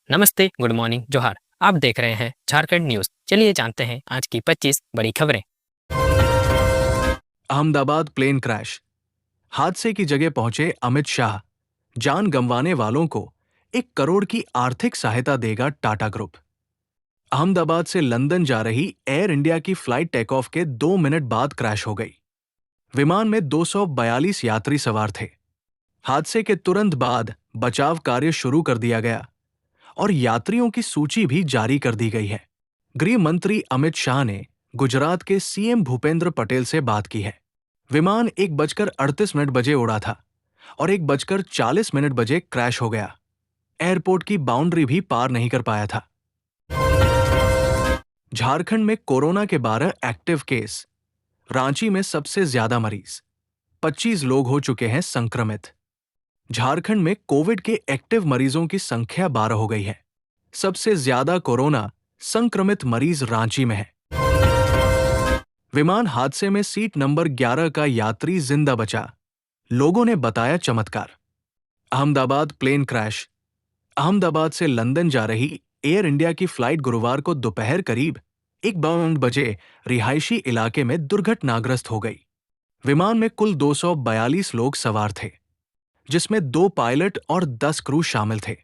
नमस्ते, good morning, जोहार। आप देख रहे हैं झारखंड न्यूज। चलिए जानते हैं आज की 25 बड़ी खबरें। अहमदाबाद प्लेन क्रैश, हादसे की जगह पहुंचे अमित शाह। जान गंवाने वालों को 1 करोड़ की आर्थिक सहायता देगा टाटा ग्रुप। अहमदाबाद से लंदन जा रही एयर इंडिया की फ्लाइट टेक ऑफ के 2 मिनट बाद क्रैश हो गई। विमान में 242 यात्री सवार थे। हादसे के तुरंत बाद बचाव कार्य शुरू कर दिया गया और यात्रियों की सूची भी जारी कर दी गई है। गृह मंत्री अमित शाह ने गुजरात के सीएम भूपेंद्र पटेल से बात की है। विमान 1:38 बजे उड़ा था और 1:40 बजे क्रैश हो गया। एयरपोर्ट की बाउंड्री भी पार नहीं कर पाया था। झारखंड में कोरोना के 12 एक्टिव केस, रांची में सबसे ज्यादा मरीज, 25 लोग हो चुके हैं संक्रमित। झारखंड में कोविड के एक्टिव मरीजों की संख्या 12 हो गई है। सबसे ज्यादा कोरोना संक्रमित मरीज रांची में है। विमान हादसे में सीट नंबर 11 का यात्री जिंदा बचा, लोगों ने बताया चमत्कार। अहमदाबाद प्लेन क्रैश, अहमदाबाद से लंदन जा रही एयर इंडिया की फ्लाइट गुरुवार को दोपहर करीब 1:52 रिहायशी इलाके में दुर्घटनाग्रस्त हो गई। विमान में कुल 242 लोग सवार थे, जिसमें 2 पायलट और 10 क्रू शामिल थे।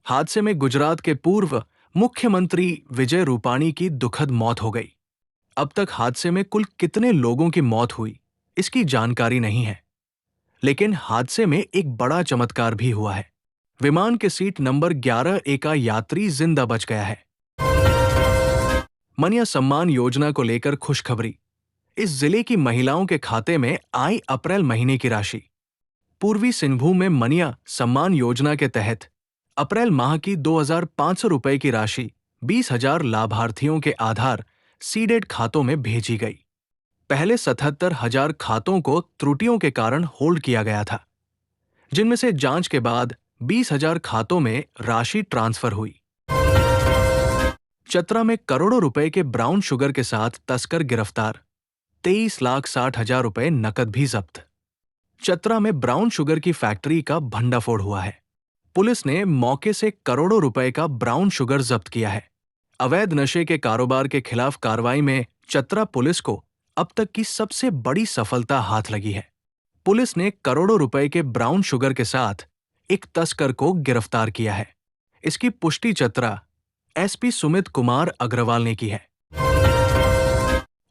हादसे में गुजरात के पूर्व मुख्यमंत्री विजय रूपाणी की दुखद मौत हो गई। अब तक हादसे में कुल कितने लोगों की मौत हुई, इसकी जानकारी नहीं है, लेकिन हादसे में एक बड़ा चमत्कार भी हुआ है। विमान के सीट नंबर 11A का यात्री जिंदा बच गया है। मनिया सम्मान योजना को लेकर खुशखबरी, इस जिले की महिलाओं के खाते में आई अप्रैल महीने की राशि। पूर्वी सिंहभूम में मनिया सम्मान योजना के तहत अप्रैल माह की 2,500 रुपए की राशि 20,000 लाभार्थियों के आधार सीडेड खातों में भेजी गई। पहले 77,000 खातों को त्रुटियों के कारण होल्ड किया गया था, जिनमें से जांच के बाद 20,000 खातों में राशि ट्रांसफर हुई। चतरा में करोड़ों रुपए के ब्राउन शुगर के साथ तस्कर गिरफ्तार, 23,60,000 रुपए नकद भी जब्त। चतरा में ब्राउन शुगर की फैक्ट्री का भंडाफोड़ हुआ है। पुलिस ने मौके से करोड़ों रुपए का ब्राउन शुगर जब्त किया है। अवैध नशे के कारोबार के खिलाफ कार्रवाई में चतरा पुलिस को अब तक की सबसे बड़ी सफलता हाथ लगी है। पुलिस ने करोड़ों रुपए के ब्राउन शुगर के साथ एक तस्कर को गिरफ्तार किया है। इसकी पुष्टि चतरा एसपी सुमित कुमार अग्रवाल ने की है।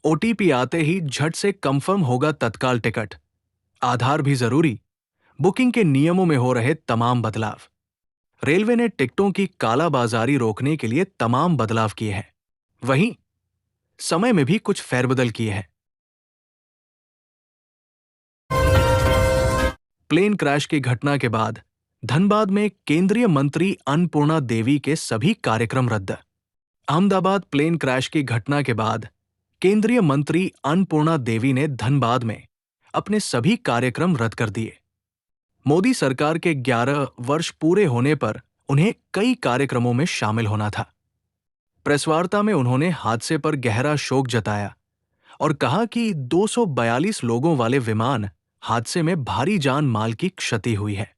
ओटीपी आते ही झट से कंफर्म होगा तत्काल टिकट, आधार भी जरूरी, बुकिंग के नियमों में हो रहे तमाम बदलाव। रेलवे ने टिकटों की कालाबाजारी रोकने के लिए तमाम बदलाव किए हैं, वहीं समय में भी कुछ फेरबदल किए हैं। प्लेन क्रैश की घटना के बाद धनबाद में केंद्रीय मंत्री अन्नपूर्णा देवी के सभी कार्यक्रम रद्द। अहमदाबाद प्लेन क्रैश की घटना के बाद केंद्रीय मंत्री अन्नपूर्णा देवी ने धनबाद में अपने सभी कार्यक्रम रद्द कर दिए। मोदी सरकार के 11 वर्ष पूरे होने पर उन्हें कई कार्यक्रमों में शामिल होना था। प्रेसवार्ता में उन्होंने हादसे पर गहरा शोक जताया और कहा कि 242 लोगों वाले विमान हादसे में भारी जान माल की क्षति हुई है।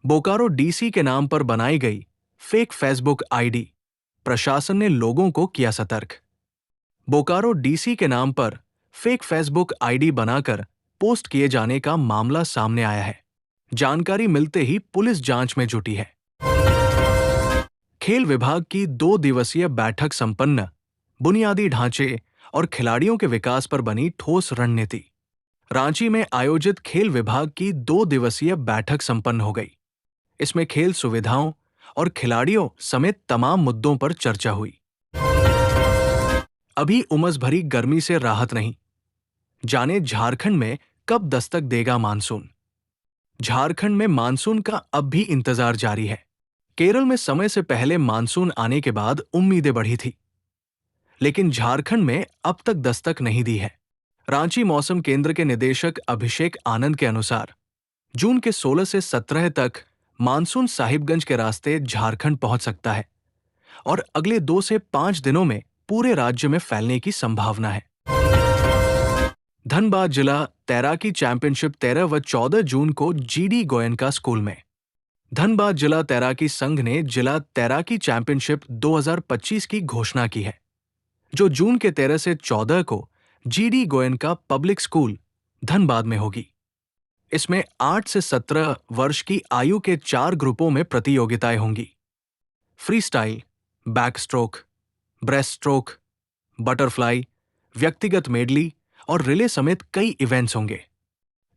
बोकारो डीसी के नाम पर बनाई गई फेक फेसबुक आईडी, प्रशासन ने लोगों को किया सतर्क। बोकारो डीसी के नाम पर फेक फेसबुक आईडी बनाकर पोस्ट किए जाने का मामला सामने आया है। जानकारी मिलते ही पुलिस जांच में जुटी है। खेल विभाग की 2 दिवसीय बैठक संपन्न, बुनियादी ढांचे और खिलाड़ियों के विकास पर बनी ठोस रणनीति। रांची में आयोजित खेल विभाग की 2 दिवसीय बैठक संपन्न हो गई। इसमें खेल सुविधाओं और खिलाड़ियों समेत तमाम मुद्दों पर चर्चा हुई। अभी उमस भरी गर्मी से राहत नहीं, जाने झारखंड में कब दस्तक देगा मानसून। झारखंड में मानसून का अब भी इंतजार जारी है। केरल में समय से पहले मानसून आने के बाद उम्मीदें बढ़ी थी, लेकिन झारखंड में अब तक दस्तक नहीं दी है। रांची मौसम केंद्र के निदेशक अभिषेक आनंद के अनुसार जून के 16 से 17 तक मानसून साहिबगंज के रास्ते झारखंड पहुंच सकता है और अगले 2 से 5 दिनों में पूरे राज्य में फैलने की संभावना है। धनबाद जिला तैराकी चैंपियनशिप 13 व 14 जून को जीडी गोयनका स्कूल में, धनबाद जिला तैराकी संघ ने जिला तैराकी चैंपियनशिप 2025 की घोषणा की है, जो जून के 13 से 14 को GD Goenka public school Dhanbad में होगी। इसमें 8 से 17 वर्ष की आयु के 4 ग्रुपों में प्रतियोगिताएं होंगी। Free style, back stroke, breast stroke, butterfly, व्यक्तिगत मेडली और रिले समेत कई इवेंट्स होंगे।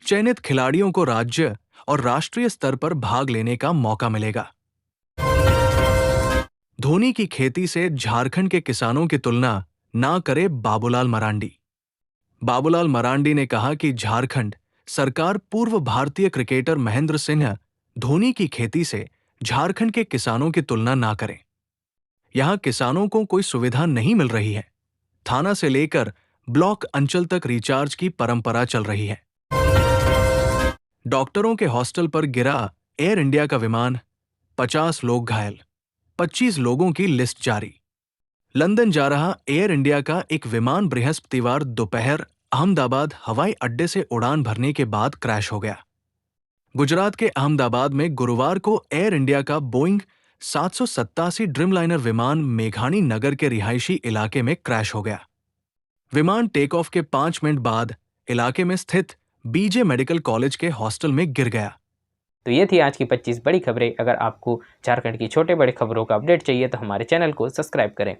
चयनित खिलाड़ियों को राज्य और राष्ट्रीय स्तर पर भाग लेने का मौका मिलेगा। धोनी की खेती से झारखंड के किसानों की तुलना ना करे बाबूलाल मरांडी। बाबूलाल मरांडी ने कहा कि झारखंड सरकार पूर्व भारतीय क्रिकेटर महेंद्र सिंह धोनी की खेती से झारखंड के किसानों की तुलना ना करें। यहां किसानों को कोई सुविधा नहीं मिल रही है। थाना से लेकर ब्लॉक अंचल तक रिचार्ज की परंपरा चल रही है। डॉक्टरों के हॉस्टल पर गिरा एयर इंडिया का विमान, 50 लोग घायल, 25 लोगों की लिस्ट जारी। लंदन जा रहा एयर इंडिया का एक विमान बृहस्पतिवार दोपहर अहमदाबाद हवाई अड्डे से उड़ान भरने के बाद क्रैश हो गया। गुजरात के अहमदाबाद में गुरुवार को एयर इंडिया का बोइंग 787 ड्रीमलाइनर विमान मेघानी नगर के रिहायशी इलाके में क्रैश हो गया। विमान टेक ऑफ के 5 मिनट बाद इलाके में स्थित बीजे मेडिकल कॉलेज के हॉस्टल में गिर गया। तो ये थी आज की 25 बड़ी खबरें। अगर आपको झारखंड की छोटे बड़े खबरों का अपडेट चाहिए तो हमारे चैनल को सब्सक्राइब करें।